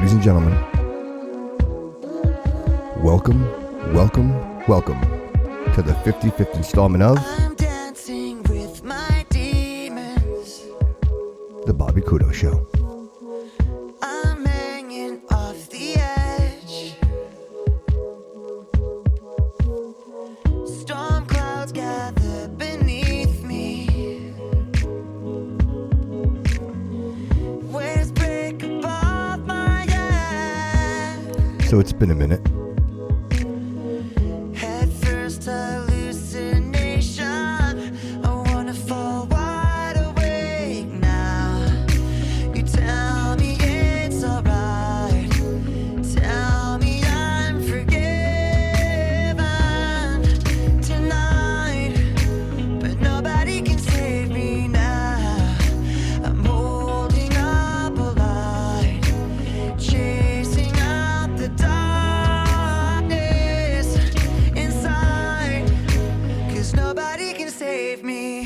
Ladies and gentlemen, welcome to the 55th installment of I'm dancing with my demons. The Bobby Kudo Show. I'm hanging off the edge. Storm clouds gather beneath me. Waves break above my head. So it's been a minute. Head first hallucination. I wanna fall wide awake now. You tell me it's alright. Tell me I'm forgiven tonight. But nobody can save me now. I'm holding up a light, chasing out the darkness inside. 'Cause nobody can save me.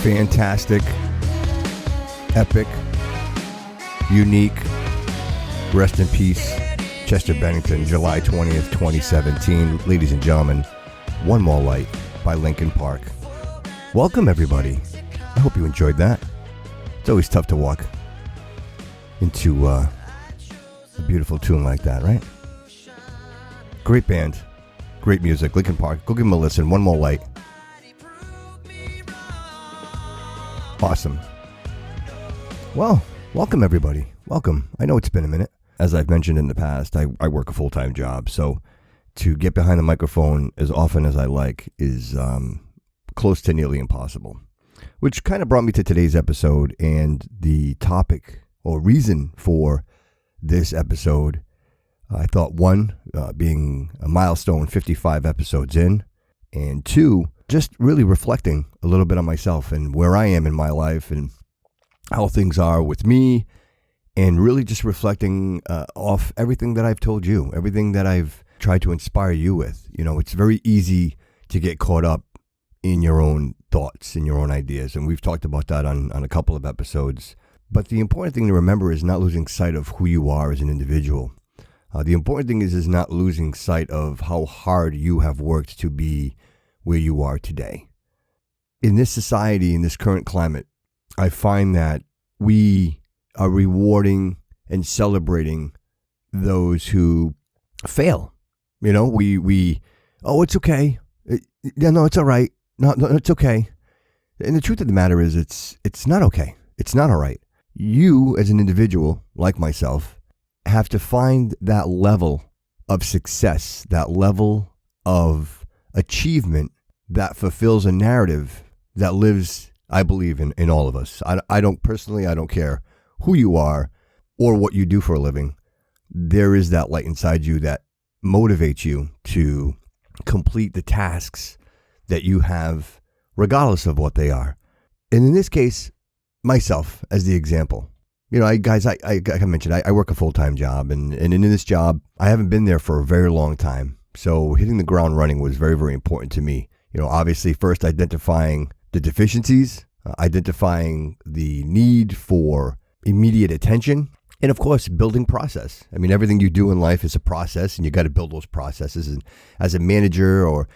Fantastic, epic, unique, rest in peace, Chester Bennington, July 20th, 2017. Ladies and gentlemen, One More Light by Linkin Park. Welcome, everybody. I hope you enjoyed that. It's always tough to walk into a beautiful tune like that, right? Great band, great music, Linkin Park. Go give them a listen. One More Light. Awesome. Well, welcome everybody. Welcome. I know it's been a minute. As I've mentioned in the past, I work a full-time job, so to get behind the microphone as often as I like is close to nearly impossible. Which kind of brought me to today's episode, and the topic or reason for this episode, I thought, one, being a milestone 55 episodes in, and two, just really reflecting a little bit on myself and where I am in my life and how things are with me, and really just reflecting off everything that I've told you, everything that I've tried to inspire you with. You know, it's very easy to get caught up in your own thoughts and your own ideas, and we've talked about that on a couple of episodes. But the important thing to remember is not losing sight of who you are as an individual. The important thing is not losing sight of how hard you have worked to be where you are today. In this society, in this current climate, I find that we are rewarding and celebrating those who fail. You know, oh, it's okay. No, it's all right. No, it's okay. And the truth of the matter is it's not okay. It's not all right. You, as an individual, like myself, have to find that level of success, that level of achievement that fulfills a narrative that lives, I believe, in all of us. I don't care who you are or what you do for a living. There is that light inside you that motivates you to complete the tasks that you have, regardless of what they are. And in this case, myself as the example. You know, guys, like I mentioned, I work a full-time job, and in this job, I haven't been there for a very long time. So hitting the ground running was very, very important to me. You know, obviously, first identifying the deficiencies, identifying the need for immediate attention, and of course, building process. I mean, everything you do in life is a process, and you got to build those processes. And as a manager, or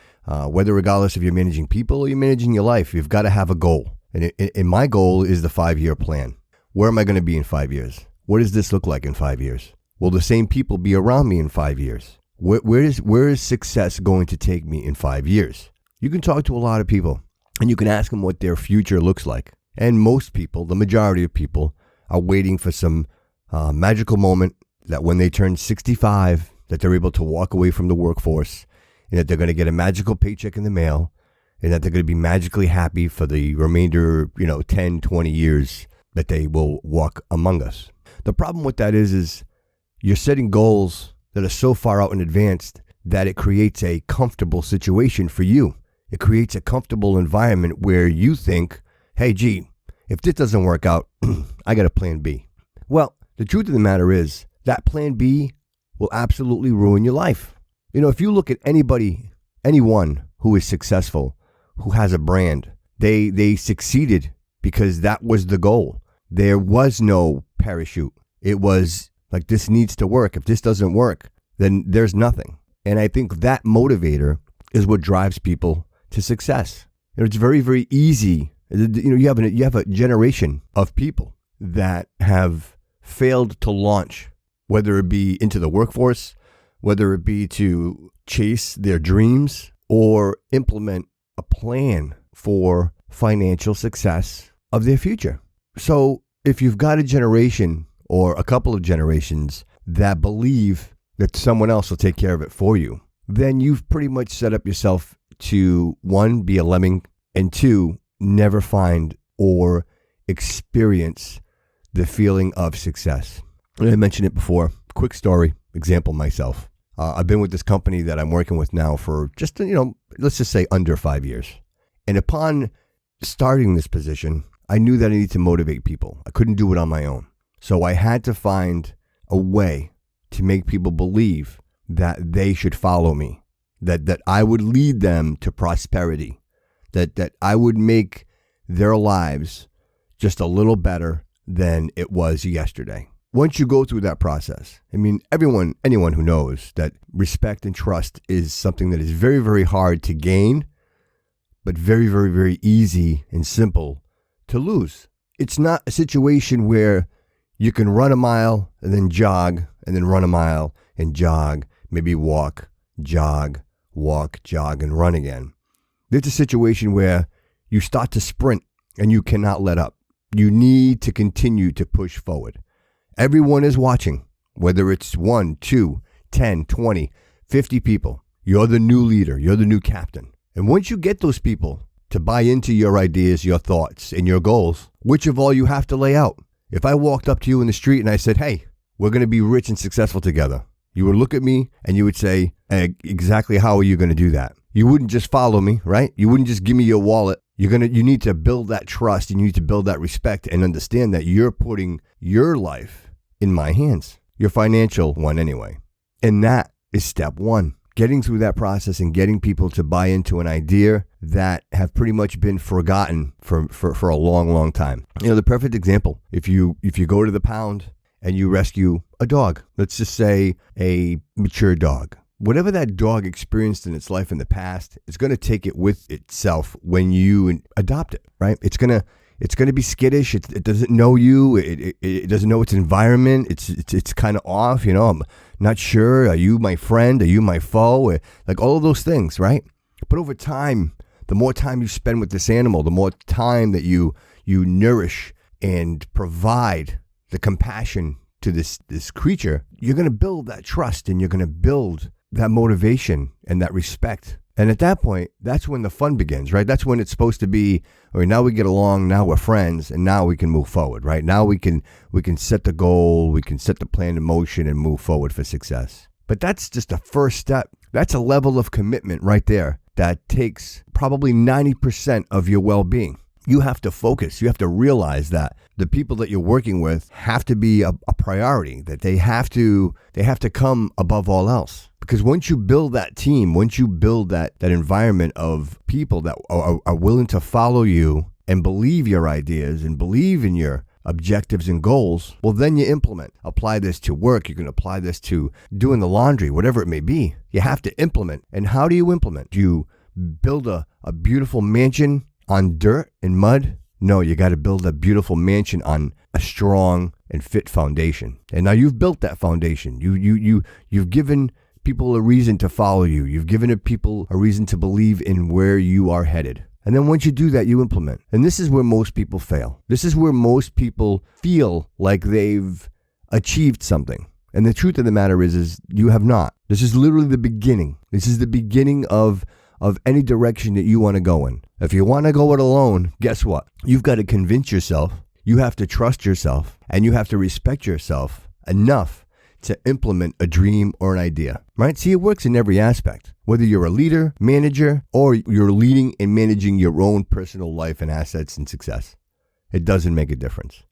whether regardless if you're managing people or you're managing your life, you've got to have a goal. And my goal is the 5-year plan. Where am I going to be in 5 years? What does this look like in 5 years? Will the same people be around me in 5 years? Where is success going to take me in 5 years? You can talk to a lot of people, and you can ask them what their future looks like. And most people, the majority of people, are waiting for some magical moment that when they turn 65, that they're able to walk away from the workforce, and that they're going to get a magical paycheck in the mail, and that they're going to be magically happy for the remainder, 10, 20 years that they will walk among us. The problem with that is you're setting goals that are so far out in advance that it creates a comfortable situation for you. It creates a comfortable environment where you think, hey, gee, if this doesn't work out, I got a plan B. Well, the truth of the matter is that plan B will absolutely ruin your life. You know, if you look at anyone who is successful, who has a brand, they succeeded because that was the goal. There was no parachute. It was Like, this needs to work. If this doesn't work, then there's nothing. And I think that motivator is what drives people to success. It's very, very easy. You have a generation of people that have failed to launch, whether it be into the workforce, whether it be to chase their dreams or implement a plan for financial success of their future. So if you've got a generation or a couple of generations that believe that someone else will take care of it for you, then you've pretty much set up yourself to, one, be a lemming, and two, never find or experience the feeling of success. I mentioned it before. Quick story, example myself. I've been with this company that I'm working with now for just, let's just say under 5 years. And upon starting this position, I knew that I needed to motivate people. I couldn't do it on my own. So I had to find a way to make people believe that they should follow me, that I would lead them to prosperity, that I would make their lives just a little better than it was yesterday. Once you go through that process, anyone who knows that respect and trust is something that is very, very hard to gain, but very, very, very easy and simple to lose. It's not a situation where you can run a mile and then jog and then run a mile and jog, maybe walk, jog, and run again. It's a situation where you start to sprint and you cannot let up. You need to continue to push forward. Everyone is watching, whether it's 1, 2, 10, 20, 50 people. You're the new leader. You're the new captain. And once you get those people to buy into your ideas, your thoughts, and your goals, which of all you have to lay out? If I walked up to you in the street and I said, hey, we're going to be rich and successful together, you would look at me and you would say, exactly how are you going to do that? You wouldn't just follow me, right? You wouldn't just give me your wallet. You need to build that trust, and you need to build that respect and understand that you're putting your life in my hands, your financial one anyway. And that is step one, getting through that process and getting people to buy into an idea that have pretty much been forgotten for a long, long time. The perfect example, if you go to the pound and you rescue a dog, let's just say a mature dog. Whatever that dog experienced in its life in the past, it's going to take it with itself when you adopt it, right? It's going to be skittish. It doesn't know you. It doesn't know its environment. It's kind of off. I'm not sure. Are you my friend? Are you my foe? Like all of those things, right? But over time, the more time you spend with this animal, the more time that you nourish and provide the compassion to this creature, you're going to build that trust and you're going to build that motivation and that respect. And at that point, that's when the fun begins, right? That's when it's supposed to be, all right, now we get along, now we're friends, and now we can move forward, right? Now we can set the goal, we can set the plan in motion and move forward for success. But that's just a first step. That's a level of commitment right there that takes probably 90% of your well-being. You have to focus. You have to realize that the people that you're working with have to be a priority, that they have to come above all else. Because once you build that team, once you build that environment of people that are willing to follow you and believe your ideas and believe in your objectives and goals, well, then you implement. Apply this to work. You can apply this to doing the laundry, whatever it may be. You have to implement. And how do you implement? Do you build a beautiful mansion on dirt and mud? No, you got to build a beautiful mansion on a strong and fit foundation. And now you've built that foundation. You've given people a reason to follow you. You've given people a reason to believe in where you are headed. And then once you do that, you implement. And this is where most people fail. This is where most people feel like they've achieved something. And the truth of the matter is you have not. This is literally the beginning. This is the beginning of any direction that you want to go in. If you want to go it alone, guess what? You've got to convince yourself, you have to trust yourself, and you have to respect yourself enough to implement a dream or an idea, right? See, it works in every aspect. Whether you're a leader, manager, or you're leading and managing your own personal life and assets and success, it doesn't make a difference.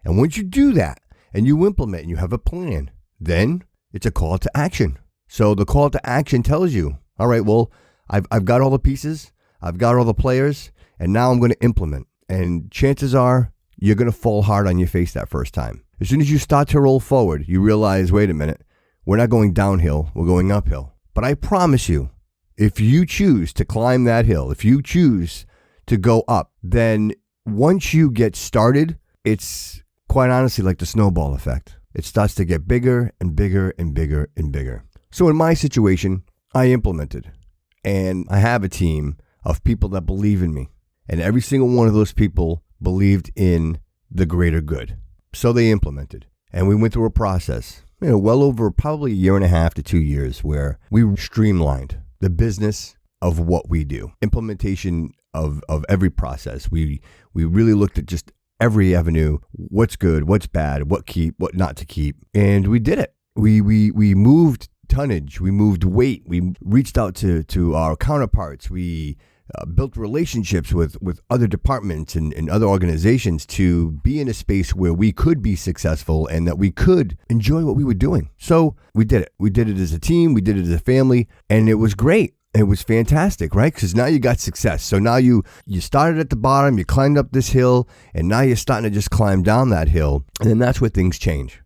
And once you do that and you implement and you have a plan, then it's a call to action. So the call to action tells you, all right, well, I've got all the pieces, I've got all the players, and now I'm going to implement. And chances are you're going to fall hard on your face that first time. As soon as you start to roll forward, you realize, wait a minute, we're not going downhill, we're going uphill. But I promise you, if you choose to climb that hill, if you choose to go up, then once you get started, it's quite honestly like the snowball effect. It starts to get bigger and bigger and bigger and bigger. So in my situation, I implemented, and I have a team of people that believe in me. And every single one of those people believed in the greater good. So they implemented. And we went through a process, well over probably a year and a half to 2 years, where we streamlined the business of what we do. Implementation of every process. We really looked at just every avenue, what's good, what's bad, what keep, what not to keep. And we did it. We moved tonnage, we moved weight, we reached out to our counterparts, we built relationships with other departments and other organizations to be in a space where we could be successful and that we could enjoy what we were doing. So we did it. We did it as a team, we did it as a family, and it was great. It was fantastic, right? Because now you got success. So now you started at the bottom, you climbed up this hill, and now you're starting to just climb down that hill. And then that's where things change.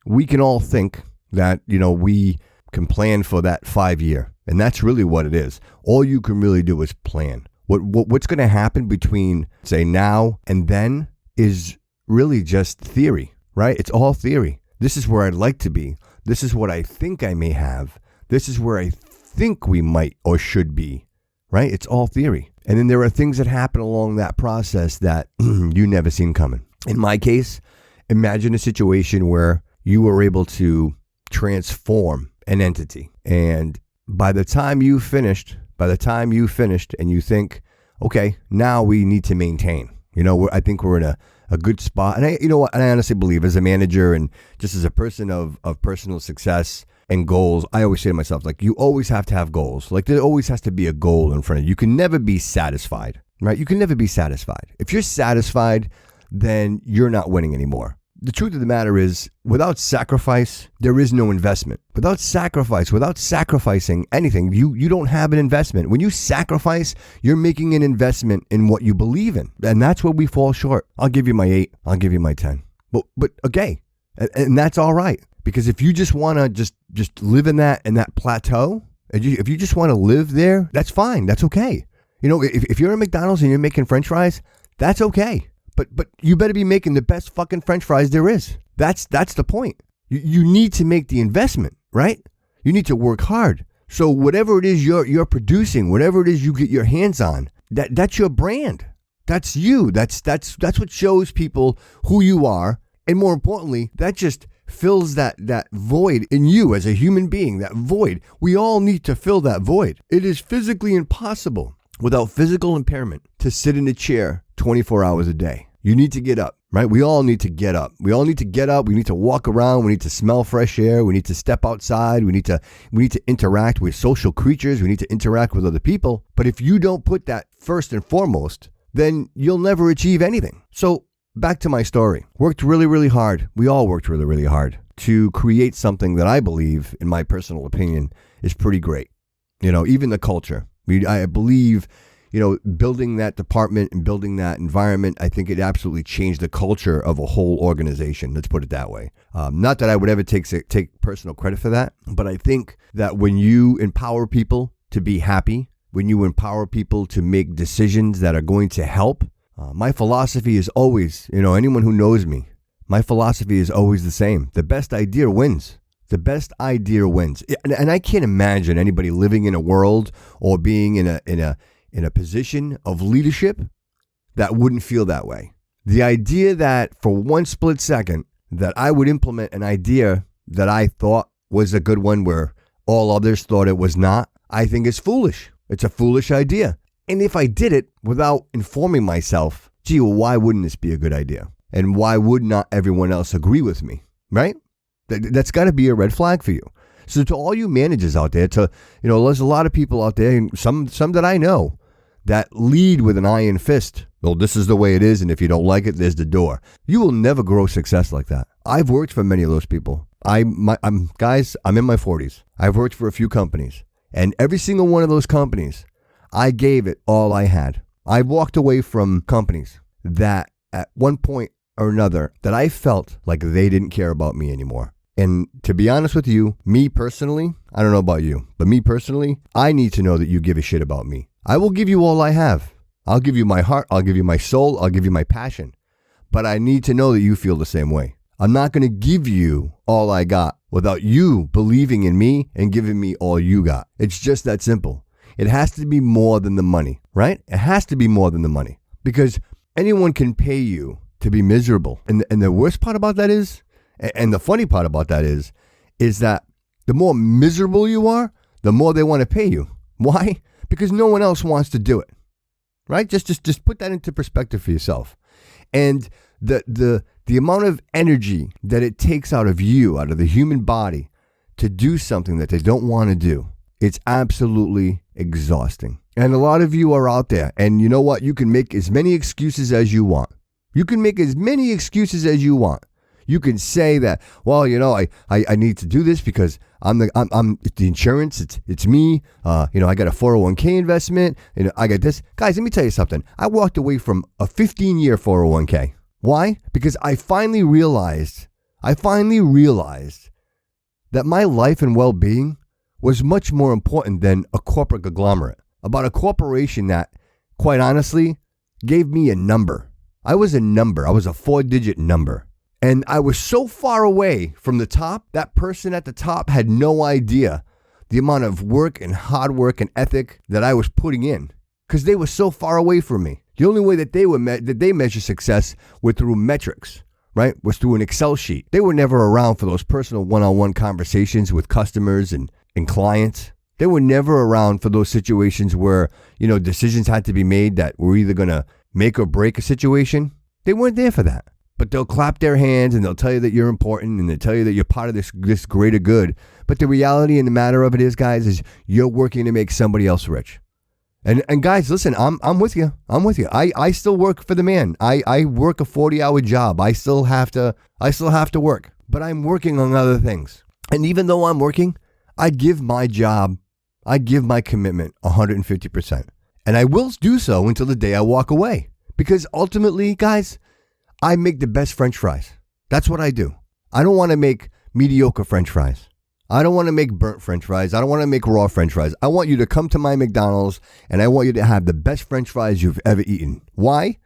We can all think that, we can plan for that 5 year. And that's really what it is. All you can really do is plan. What's going to happen between, say, now and then is really just theory, right? It's all theory. This is where I'd like to be. This is what I think I may have. This is where I think we might or should be, right? It's all theory. And then there are things that happen along that process that you never seen coming. In my case, imagine a situation where you were able to transform an entity. And by the time you finished and you think, okay, now we need to maintain, I think we're in a good spot. And I honestly believe as a manager and just as a person of personal success and goals, I always say to myself, like, you always have to have goals. Like, there always has to be a goal in front of you. You can never be satisfied, right? You can never be satisfied. If you're satisfied, then you're not winning anymore. The truth of the matter is, without sacrifice, there is no investment. Without sacrificing anything, you don't have an investment. When you sacrifice, you're making an investment in what you believe in. And that's where we fall short. I'll give you my 8. I'll give you my 10. But okay. And that's all right. Because if you just want to just live in that plateau, if you just want to live there, that's fine. That's okay. If you're at McDonald's and you're making French fries, that's okay. But you better be making the best fucking French fries there is. That's the point. You need to make the investment, right? You need to work hard. So whatever it is you're producing, whatever it is you get your hands on, that's your brand. That's you. That's what shows people who you are. And more importantly, that just fills that void in you as a human being, that void. We all need to fill that void. It is physically impossible without physical impairment to sit in a chair 24 hours a day. You need to get up, right? We all need to get up. We need to walk around. We need to smell fresh air. We need to step outside. We need to interact with social creatures. We need to interact with other people. But if you don't put that first and foremost, then you'll never achieve anything. So back to my story. Worked really, really hard. We all worked really, really hard to create something that I believe, in my personal opinion, is pretty great. Even the culture. I believe, building that department and building that environment, I think it absolutely changed the culture of a whole organization. Let's put it that way. Not that I would ever take personal credit for that, but I think that when you empower people to be happy, when you empower people to make decisions that are going to help, my philosophy is always, anyone who knows me, my philosophy is always the same. The best idea wins. The best idea wins. And I can't imagine anybody living in a world or being in a position of leadership that wouldn't feel that way. The idea that for one split second that I would implement an idea that I thought was a good one where all others thought it was not, I think is foolish. It's a foolish idea. And if I did it without informing myself, gee, well, why wouldn't this be a good idea? And why would not everyone else agree with me, right? That's got to be a red flag for you. So to all you managers out there, there's a lot of people out there, and some that I know, that lead with an iron fist. Well, this is the way it is, and if you don't like it, there's the door. You will never grow success like that. I've worked for many of those people. I'm in my 40s. I've worked for a few companies, and every single one of those companies, I gave it all I had. I walked away from companies that at one point or another that I felt like they didn't care about me anymore. And to be honest with you, me personally, I don't know about you, but me personally, I need to know that you give a shit about me. I will give you all I have. I'll give you my heart. I'll give you my soul. I'll give you my passion. But I need to know that you feel the same way. I'm not going to give you all I got without you believing in me and giving me all you got. It's just that simple. It has to be more than the money, right? It has to be more than the money because anyone can pay you to be miserable. And the worst part about that is, and the funny part about that is that the more miserable you are, the more they want to pay you. Why? Because no one else wants to do it, right? Just put that into perspective for yourself. And the amount of energy that it takes out of you, out of the human body, to do something that they don't want to do, it's absolutely exhausting. And a lot of you are out there, and you know what? You can make as many excuses as you want. You can make as many excuses as you want. You can say that, well, you know, I need to do this because I'm the insurance. It's me. I got a 401k investment. I got this. Guys, let me tell you something. I walked away from a 15-year 401k. Why? Because I finally realized that my life and well-being was much more important than a corporate conglomerate. About a corporation that, quite honestly, gave me a number. I was a number. I was a 4-digit number. And I was so far away from the top, that person at the top had no idea the amount of work and hard work and ethic that I was putting in because they were so far away from me. The only way that they measure success was through metrics, right? Was through an Excel sheet. They were never around for those personal one-on-one conversations with customers and clients. They were never around for those situations where, decisions had to be made that were either going to make or break a situation. They weren't there for that. But they'll clap their hands and they'll tell you that you're important and they'll tell you that you're part of this greater good. But the reality and the matter of it is, guys, is you're working to make somebody else rich. And guys, listen, I'm with you. I'm with you. I still work for the man. I work a 40-hour job. I still have to work. But I'm working on other things. And even though I'm working, I give my commitment 150%. And I will do so until the day I walk away. Because ultimately, guys, I make the best French fries. That's what I do. I don't want to make mediocre French fries. I don't want to make burnt French fries. I don't want to make raw French fries. I want you to come to my McDonald's and I want you to have the best French fries you've ever eaten. Why?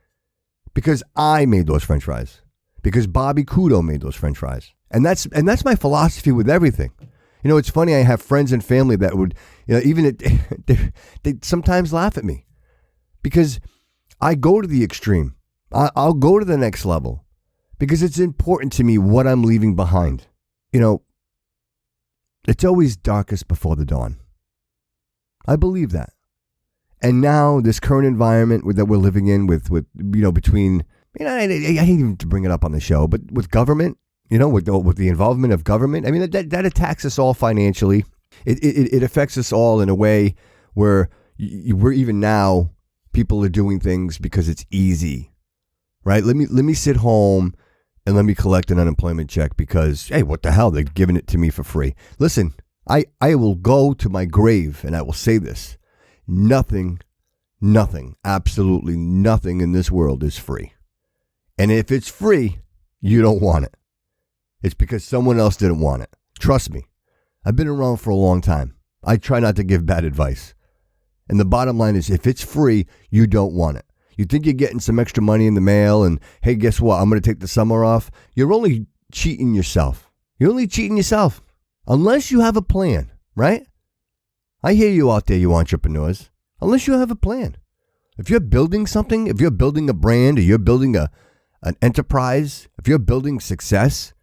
Because I made those French fries. Because Bobby Kudo made those French fries. And that's my philosophy with everything. It's funny. I have friends and family that would, they sometimes laugh at me because I go to the extreme. I'll go to the next level because it's important to me what I'm leaving behind. It's always darkest before the dawn. I believe that. And now this current environment that we're living in with between, I hate even to bring it up on the show, but with government, with the involvement of government, I mean, that attacks us all financially. It affects us all in a way where we're even now, people are doing things because it's easy. Right? Let me sit home and let me collect an unemployment check because, hey, what the hell? They're giving it to me for free. Listen, I will go to my grave and I will say this. Nothing, absolutely nothing in this world is free. And if it's free, you don't want it. It's because someone else didn't want it. Trust me. I've been around for a long time. I try not to give bad advice. And the bottom line is if it's free, you don't want it. You think you're getting some extra money in the mail and, hey, guess what? I'm going to take the summer off. You're only cheating yourself. Unless you have a plan, right? I hear you out there, you entrepreneurs. Unless you have a plan. If you're building something, if you're building a brand or you're building an enterprise, if you're building success,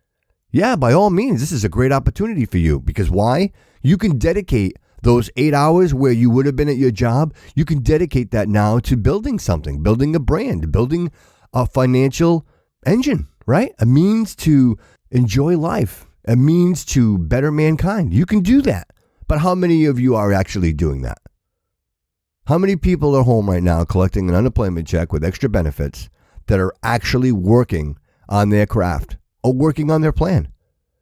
yeah, by all means, this is a great opportunity for you. Because why? You can dedicate those 8 hours where you would have been at your job, you can dedicate that now to building something, building a brand, building a financial engine, right? A means to enjoy life, a means to better mankind. You can do that. But how many of you are actually doing that? How many people are home right now collecting an unemployment check with extra benefits that are actually working on their craft or working on their plan?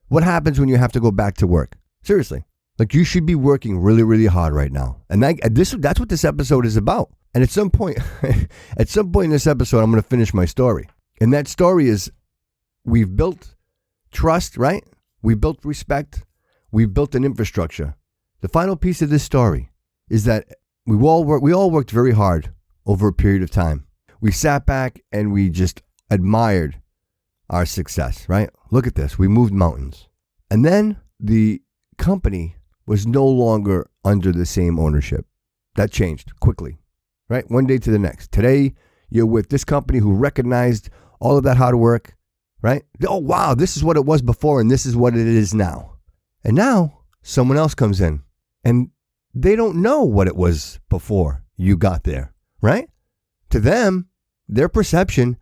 What happens when you have to go back to work? Seriously. Like, you should be working really, really hard right now. And that's what this episode is about. And at some point in this episode, I'm going to finish my story. And that story is we've built trust, right? We built respect. We've built an infrastructure. The final piece of this story is that we all worked very hard over a period of time. We sat back and we just admired our success, right? Look at this. We moved mountains. And then the company was no longer under the same ownership. That changed quickly, right? One day to the next. Today, you're with this company who recognized all of that hard work, right? Oh, wow, this is what it was before and this is what it is now. And now someone else comes in and they don't know what it was before you got there, right? To them, their perception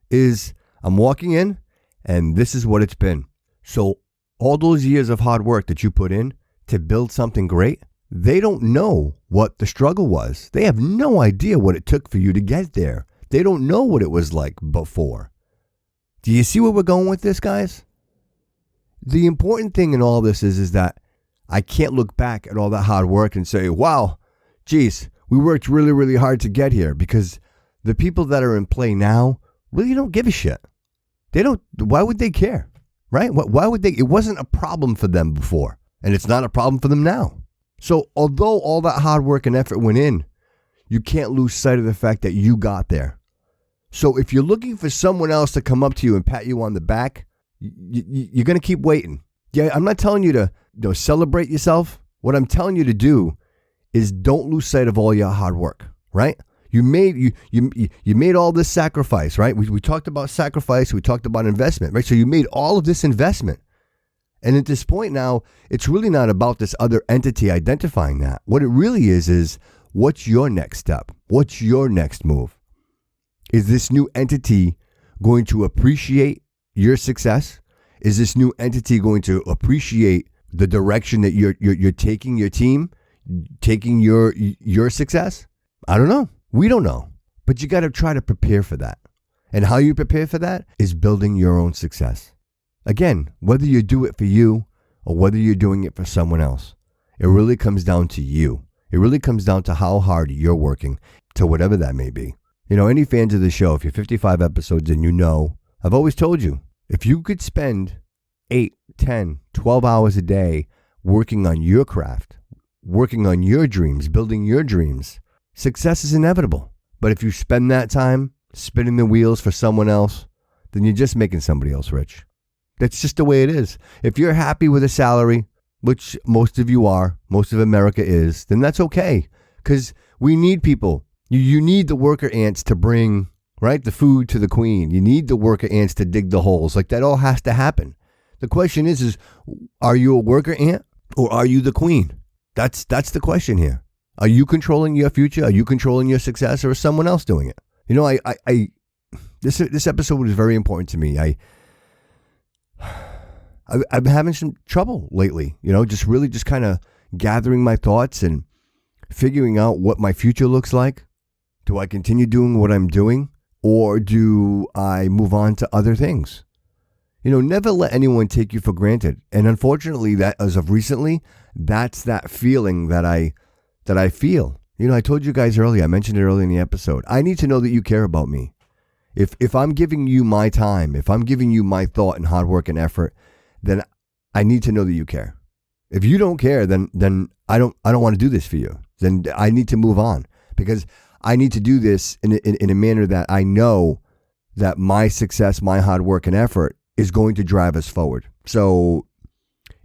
is I'm walking in and this is what it's been. So all those years of hard work that you put in to build something great, they don't know what the struggle was. They have no idea what it took for you to get there. They don't know what it was like before. Do you see where we're going with this, guys? The important thing in all this is that I can't look back at all that hard work and say, wow, geez, we worked really, really hard to get here, because the people that are in play now really don't give a shit. They don't. Why would they care? Right? Why would they? It wasn't a problem for them before, and it's not a problem for them now. So although all that hard work and effort went in, you can't lose sight of the fact that you got there. So if you're looking for someone else to come up to you and pat you on the back, you're going to keep waiting. Yeah, I'm not telling you to celebrate yourself. What I'm telling you to do is don't lose sight of all your hard work, right? You made all this sacrifice, right? We talked about sacrifice. We talked about investment, right? So you made all of this investment. And at this point now, it's really not about this other entity identifying that. What it really is what's your next step? What's your next move? Is this new entity going to appreciate your success? Is this new entity going to appreciate the direction that you're taking your team, taking your success? I don't know. We don't know. But you got to try to prepare for that. And how you prepare for that is building your own success. Again, whether you do it for you or whether you're doing it for someone else, it really comes down to you. It really comes down to how hard you're working to whatever that may be. Any fans of the show, if you're 55 episodes and I've always told you, if you could spend 8, 10, 12 hours a day working on your craft, working on your dreams, building your dreams, success is inevitable. But if you spend that time spinning the wheels for someone else, then you're just making somebody else rich. That's just the way it is. If you're happy with a salary, which most of you are, most of America is, then that's okay. Because we need people. You need the worker ants to bring, right, the food to the queen. You need the worker ants to dig the holes. Like, that all has to happen. The question is are you a worker ant or are you the queen? That's the question here. Are you controlling your future? Are you controlling your success, or is someone else doing it? This episode was very important to me. I've been having some trouble lately, just kind of gathering my thoughts and figuring out what my future looks like. Do I continue doing what I'm doing, or do I move on to other things? Never let anyone take you for granted. And unfortunately, that as of recently, that's that feeling that I feel. I told you guys earlier, I mentioned it earlier in the episode. I need to know that you care about me. If I'm giving you my time, if I'm giving you my thought and hard work and effort, then I need to know that you care. If you don't care, then I don't want to do this for you. Then I need to move on, because I need to do this in a manner that I know that my success, my hard work and effort is going to drive us forward. So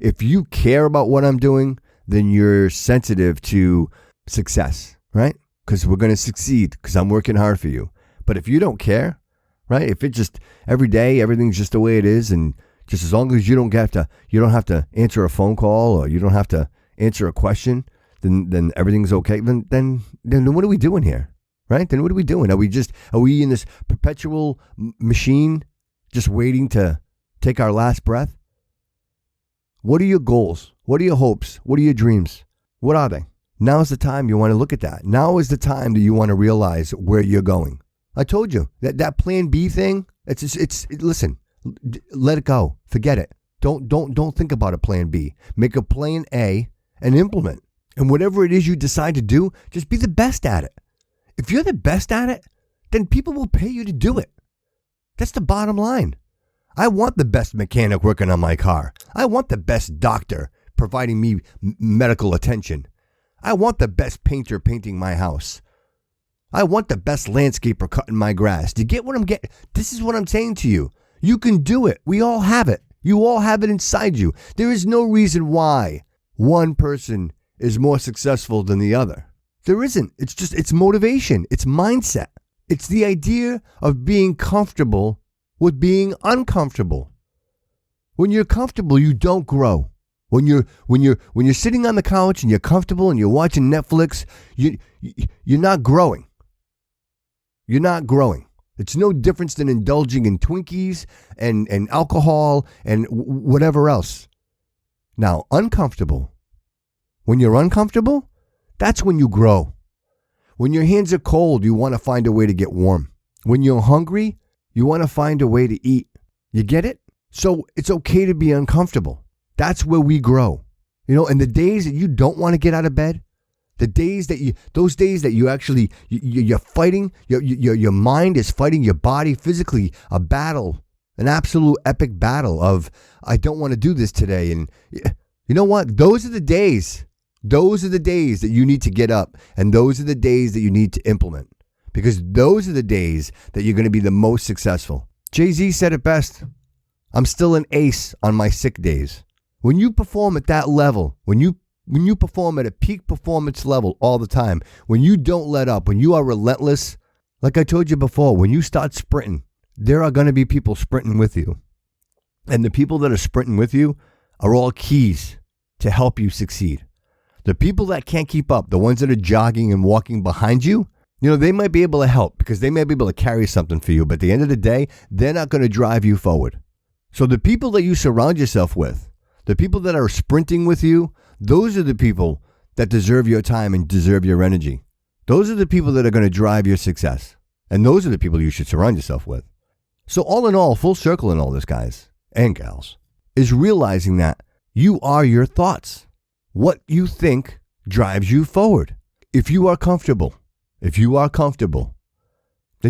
if you care about what I'm doing, then you're sensitive to success, right? Because we're going to succeed because I'm working hard for you. But if you don't care, right? If it just every day, everything's just the way it is, and just as long as you don't have to answer a phone call, or you don't have to answer a question, then everything's okay. Then what are we doing here, right? Then what are we doing? Are we in this perpetual machine, just waiting to take our last breath? What are your goals? What are your hopes? What are your dreams? What are they? Now is the time you want to look at that. Now is the time that you want to realize where you're going. I told you that plan B thing. Listen, let it go. Forget it. Don't think about a plan B. Make a plan A and implement. And whatever it is you decide to do, just be the best at it. If you're the best at it, then people will pay you to do it. That's the bottom line. I want the best mechanic working on my car. I want the best doctor providing me medical attention. I want the best painter painting my house. I want the best landscaper cutting my grass. Do you get what I'm getting? This is what I'm saying to you. You can do it. We all have it. You all have it inside you. There is no reason why one person is more successful than the other. There isn't. It's motivation. It's mindset. It's the idea of being comfortable with being uncomfortable. When you're comfortable, you don't grow. When you're sitting on the couch and you're comfortable and you're watching Netflix, you're not growing. You're not growing. It's no difference than indulging in Twinkies and alcohol and whatever else. Now, uncomfortable. When you're uncomfortable, that's when you grow. When your hands are cold, you want to find a way to get warm. When you're hungry, you want to find a way to eat. You get it? So it's okay to be uncomfortable. That's where we grow. And the days that you don't want to get out of bed, those days that you actually, you're fighting, your mind is fighting your body physically, a battle, an absolute epic battle of, I don't want to do this today. And you know what? Those are the days that you need to get up. And those are the days that you need to implement. Because those are the days that you're going to be the most successful. Jay-Z said it best. I'm still an ace on my sick days. When you perform at that level, when you perform at a peak performance level all the time, when you don't let up, when you are relentless, like I told you before, when you start sprinting, there are going to be people sprinting with you. And the people that are sprinting with you are all keys to help you succeed. The people that can't keep up, the ones that are jogging and walking behind you, they might be able to help because they may be able to carry something for you. But at the end of the day, they're not going to drive you forward. So the people that you surround yourself with, the people that are sprinting with you, those are the people that deserve your time and deserve your energy. Those are the people that are going to drive your success. And those are the people you should surround yourself with. So all in all, full circle in all this, guys and gals, is realizing that you are your thoughts. What you think drives you forward. If you are comfortable, then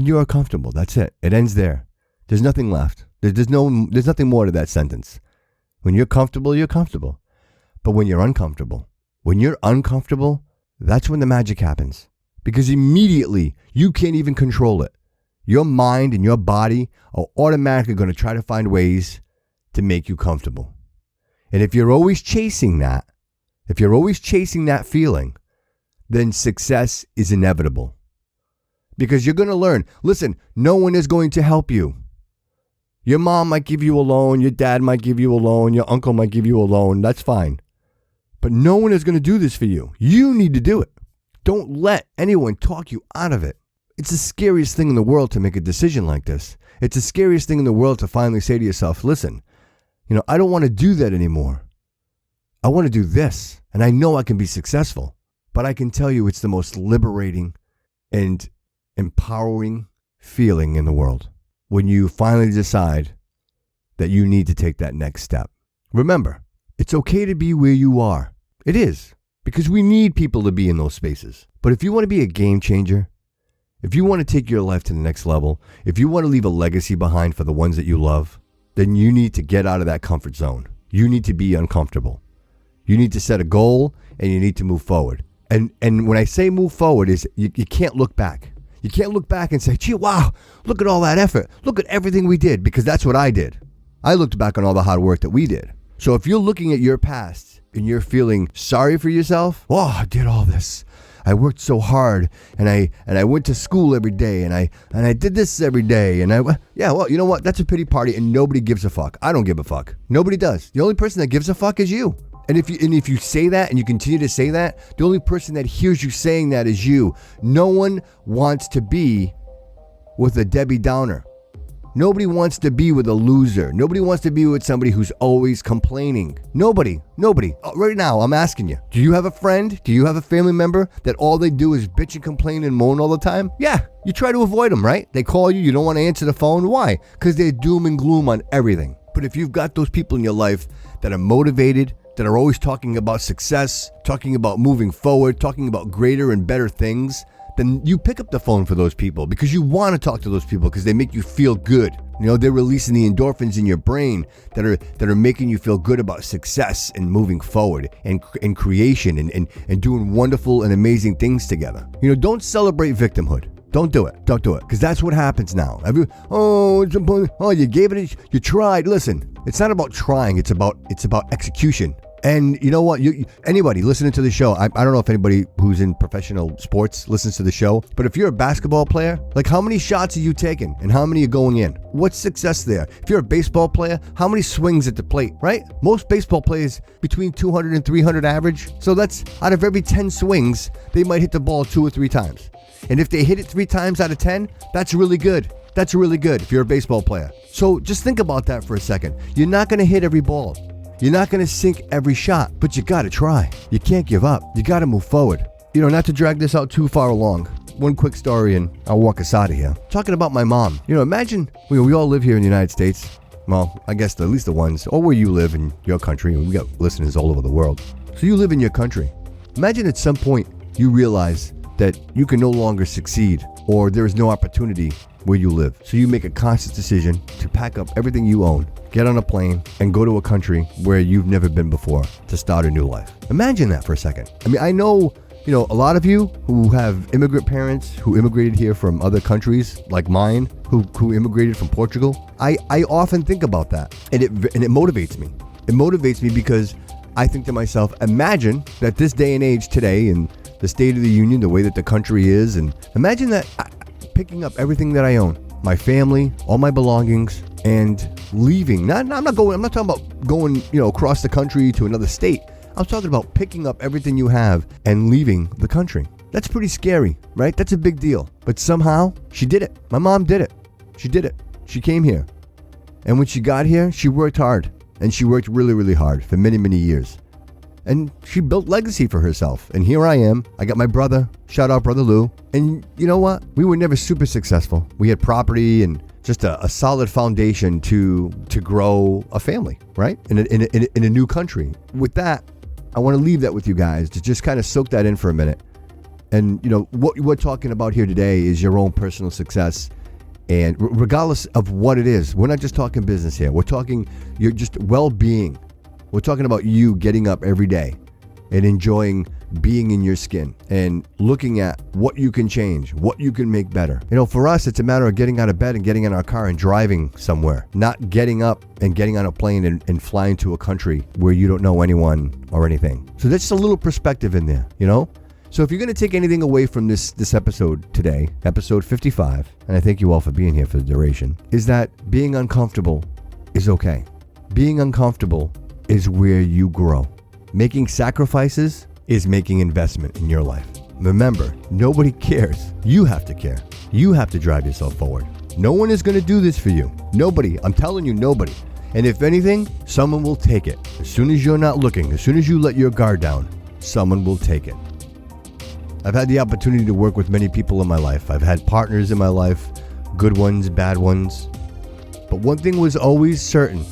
you are comfortable. That's it. It ends there. There's nothing left. There's nothing more to that sentence. When you're comfortable, you're comfortable. But when you're uncomfortable, that's when the magic happens. Because immediately, you can't even control it. Your mind and your body are automatically going to try to find ways to make you comfortable. And if you're always chasing that feeling, then success is inevitable. Because you're going to learn, listen, no one is going to help you. Your mom might give you a loan, your dad might give you a loan, your uncle might give you a loan, that's fine. But no one is going to do this for you. You need to do it. Don't let anyone talk you out of it. It's the scariest thing in the world to make a decision like this. It's the scariest thing in the world to finally say to yourself, listen, I don't want to do that anymore. I want to do this, and I know I can be successful. But I can tell you it's the most liberating and empowering feeling in the world when you finally decide that you need to take that next step. Remember, it's okay to be where you are. It is, because we need people to be in those spaces. But if you want to be a game changer, if you want to take your life to the next level, if you want to leave a legacy behind for the ones that you love, then you need to get out of that comfort zone. You need to be uncomfortable. You need to set a goal and you need to move forward. And when I say move forward is you can't look back. You can't look back and say, gee, wow, look at all that effort. Look at everything we did, because that's what I did. I looked back on all the hard work that we did. So if you're looking at your past and you're feeling sorry for yourself, oh, I did all this. I worked so hard and I went to school every day and I did this every day and well, you know what? That's a pity party and nobody gives a fuck. I don't give a fuck. Nobody does. The only person that gives a fuck is you. And if you say that and you continue to say that, the only person that hears you saying that is you. No one wants to be with a Debbie Downer. Nobody wants to be with a loser. Nobody wants to be with somebody who's always complaining. Nobody. Right now, I'm asking you, do you have a friend? Do you have a family member that all they do is bitch and complain and moan all the time? Yeah, you try to avoid them, right? They call you, you don't want to answer the phone. Why? Because they're doom and gloom on everything. But if you've got those people in your life that are motivated, that are always talking about success, talking about moving forward, talking about greater and better things, then you pick up the phone for those people because you want to talk to those people because they make you feel good. You know, they're releasing the endorphins in your brain that are making you feel good about success and moving forward and creation and doing wonderful and amazing things together. You know, don't celebrate victimhood. Don't do it. Don't do it. Because that's what happens now. You gave it, you tried. Listen, it's not about trying. It's about execution. And you know what? Anybody listening to the show, I don't know if anybody who's in professional sports listens to the show, but if you're a basketball player, like how many shots are you taking and how many are going in? What's success there? If you're a baseball player, how many swings at the plate, right? Most baseball players between 200 and 300 average. So that's out of every 10 swings, they might hit the ball 2 or 3 times. And if they hit it 3 times out of 10, that's really good. That's really good if you're a baseball player. So just think about that for a second. You're not going to hit every ball. You're not going to sink every shot, but you got to try. You can't give up. You got to move forward. You know, not to drag this out too far along. One quick story and I'll walk us out of here. Talking about my mom. You know, imagine we all live here in the United States. Well, I guess at least the ones, or where you live in your country. We got listeners all over the world. So you live in your country. Imagine at some point you realize that you can no longer succeed or there is no opportunity where you live. So you make a conscious decision to pack up everything you own, get on a plane, and go to a country where you've never been before to start a new life. Imagine that for a second. I mean, I know, you know, a lot of you who have immigrant parents who immigrated here from other countries like mine, who immigrated from Portugal. I often think about that and it motivates me. It motivates me because I think to myself, imagine that this day and age today and the State of the Union, the way that the country is, and imagine that picking up everything that I own, my family, all my belongings, and leaving. I'm not talking about going, you know, across the country to another state. I'm talking about picking up everything you have and leaving the country. That's pretty scary, right? That's a big deal. But somehow she did it. My mom did it. She did it. She came here. And when she got here, she worked hard. And she worked really, really hard for many, many years. And she built legacy for herself. And here I am. I got my brother. Shout out Brother Lou. And you know what? We were never super successful. We had property and just a solid foundation to grow a family, right? In a new country. With that, I want to leave that with you guys to just kind of soak that in for a minute. And you know, what we're talking about here today is your own personal success. And regardless of what it is, we're not just talking business here. We're talking your just well-being. We're talking about you getting up every day and enjoying being in your skin and looking at what you can change, what you can make better. You know, for us, it's a matter of getting out of bed and getting in our car and driving somewhere, not getting up and getting on a plane and flying to a country where you don't know anyone or anything. So that's just a little perspective in there, you know? So if you're going to take anything away from this episode today, episode 55, and I thank you all for being here for the duration, is that being uncomfortable is okay. Being uncomfortable is where you grow. Making sacrifices is making investment in your life. Remember, nobody cares. You have to care. You have to drive yourself forward. No one is going to do this for you. Nobody. I'm telling you, nobody. And if anything, someone will take it. As soon as you're not looking, as soon as you let your guard down, someone will take it. I've had the opportunity to work with many people in my life. I've had partners in my life, good ones, bad ones. But one thing was always certain.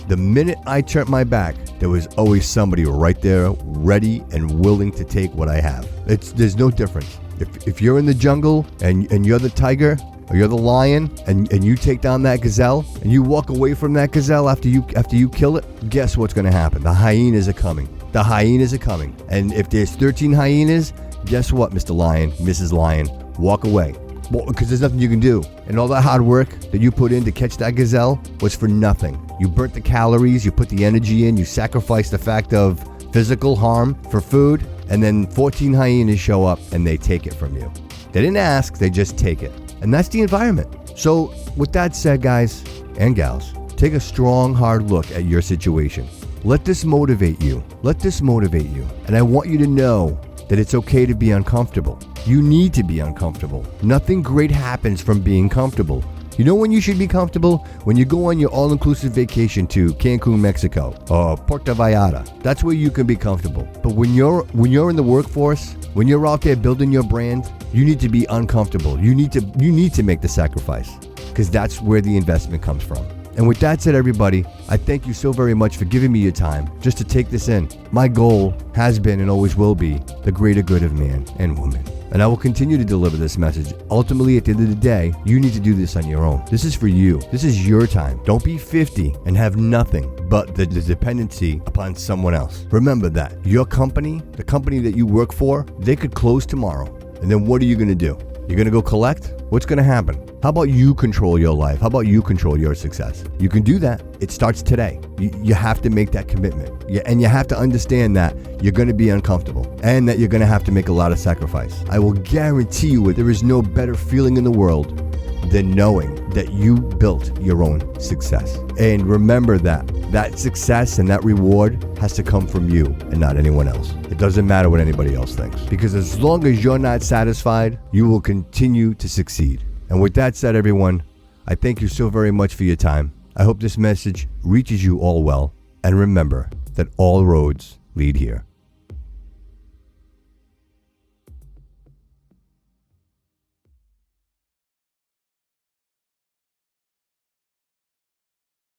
The minute I turned my back, there was always somebody right there ready and willing to take what I have. There's no difference. If you're in the jungle and you're the tiger or you're the lion and you take down that gazelle and you walk away from that gazelle after you kill it, guess what's going to happen? The hyenas are coming. The hyenas are coming. And if there's 13 hyenas, guess what, Mr. Lion, Mrs. Lion? Walk away. Well, because there's nothing you can do. And all that hard work that you put in to catch that gazelle was for nothing. You burnt the calories, you put the energy in, you sacrificed the fact of physical harm for food, and then 14 hyenas show up and they take it from you. They didn't ask, they just take it. And that's the environment. So with that said, guys and gals, take a strong, hard look at your situation. Let this motivate you. Let this motivate you. And I want you to know that it's okay to be uncomfortable. You need to be uncomfortable. Nothing great happens from being comfortable. You know when you should be comfortable? When you go on your all-inclusive vacation to Cancun, Mexico, or Puerto Vallarta. That's where you can be comfortable. But when you're in the workforce, when you're out there building your brand, you need to be uncomfortable. You need to make the sacrifice, because that's where the investment comes from. And with that said, everybody, I thank you so very much for giving me your time just to take this in. My goal has been and always will be the greater good of man and woman. And I will continue to deliver this message. Ultimately, at the end of the day, you need to do this on your own. This is for you. This is your time. Don't be 50 and have nothing but the dependency upon someone else. Remember that. Your company, the company that you work for, they could close tomorrow. And then what are you going to do? You're going to go collect? What's going to happen? How about you control your life? How about you control your success? You can do that. It starts today. You have to make that commitment. And you have to understand that you're going to be uncomfortable and that you're going to have to make a lot of sacrifice. I will guarantee you there is no better feeling in the world than knowing that you built your own success. And remember that success and that reward has to come from you and not anyone else. It doesn't matter what anybody else thinks, because as long as you're not satisfied, you will continue to succeed. And with that said, everyone, I thank you so very much for your time. I hope this message reaches you all well. And remember that all roads lead here.